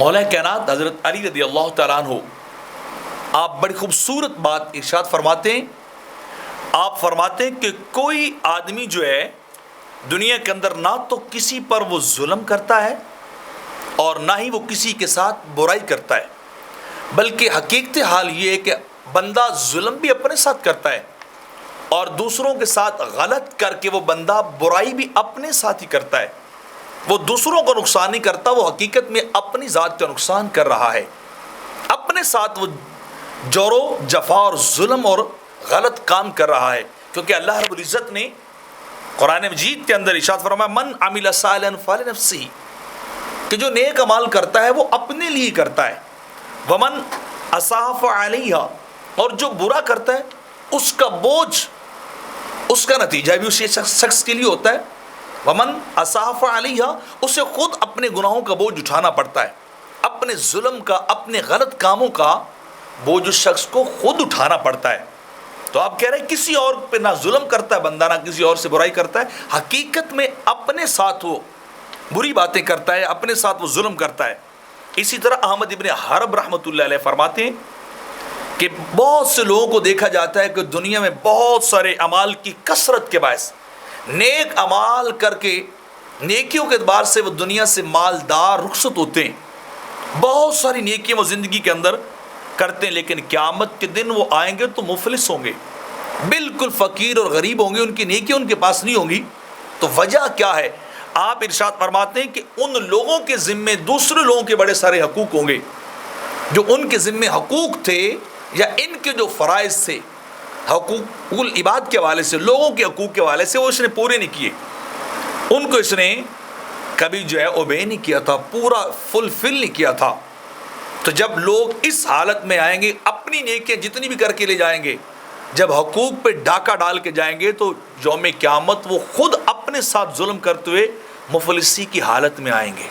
مولا کائنات حضرت علی رضی اللہ تعالیٰ عنہ آپ بڑی خوبصورت بات ارشاد فرماتے ہیں. آپ فرماتے ہیں کہ کوئی آدمی جو ہے دنیا کے اندر نہ تو کسی پر وہ ظلم کرتا ہے اور نہ ہی وہ کسی کے ساتھ برائی کرتا ہے، بلکہ حقیقت حال یہ ہے کہ بندہ ظلم بھی اپنے ساتھ کرتا ہے اور دوسروں کے ساتھ غلط کر کے وہ بندہ برائی بھی اپنے ساتھ ہی کرتا ہے. وہ دوسروں کو نقصان نہیں کرتا، وہ حقیقت میں اپنی ذات کا نقصان کر رہا ہے. اپنے ساتھ وہ جور و جفا اور ظلم اور غلط کام کر رہا ہے، کیونکہ اللہ رب العزت نے قرآن مجید کے اندر ارشاد فرمایا من عمل صالحا فلنفسہ، کہ جو نیک عمل کرتا ہے وہ اپنے لیے کرتا ہے. ومن اساء فعلیہا، اور جو برا کرتا ہے اس کا بوجھ، اس کا نتیجہ بھی اسی شخص کے لیے ہوتا ہے. ومن اساء فعلیہا، اسے خود اپنے گناہوں کا بوجھ اٹھانا پڑتا ہے، اپنے ظلم کا، اپنے غلط کاموں کا بوجھ اس شخص کو خود اٹھانا پڑتا ہے. تو آپ کہہ رہے ہیں کسی اور پہ نہ ظلم کرتا ہے بندہ، نہ کسی اور سے برائی کرتا ہے، حقیقت میں اپنے ساتھ وہ بری باتیں کرتا ہے، اپنے ساتھ وہ ظلم کرتا ہے. اسی طرح احمد ابن حرب رحمۃ اللہ علیہ فرماتے ہیں کہ بہت سے لوگوں کو دیکھا جاتا ہے کہ دنیا میں بہت سارے اعمال کی کثرت کے باعث نیک اعمال کر کے نیکیوں کے اعتبار سے وہ دنیا سے مالدار رخصت ہوتے ہیں، بہت ساری نیکیاں وہ زندگی کے اندر کرتے ہیں، لیکن قیامت کے دن وہ آئیں گے تو مفلس ہوں گے، بالکل فقیر اور غریب ہوں گے، ان کی نیکیاں ان کے پاس نہیں ہوں گی. تو وجہ کیا ہے؟ آپ ارشاد فرماتے ہیں کہ ان لوگوں کے ذمے دوسرے لوگوں کے بڑے سارے حقوق ہوں گے، جو ان کے ذمے حقوق تھے یا ان کے جو فرائض تھے حقوق العباد کے حوالے سے، لوگوں کے حقوق کے حوالے سے، وہ اس نے پورے نہیں کیے، ان کو اس نے کبھی جو ہے اوبے نہیں کیا تھا، پورا فلفل نہیں کیا تھا. تو جب لوگ اس حالت میں آئیں گے، اپنی نیکیاں جتنی بھی کر کے لے جائیں گے، جب حقوق پہ ڈاکہ ڈال کے جائیں گے تو یوم قیامت وہ خود اپنے ساتھ ظلم کرتے ہوئے مفلسی کی حالت میں آئیں گے.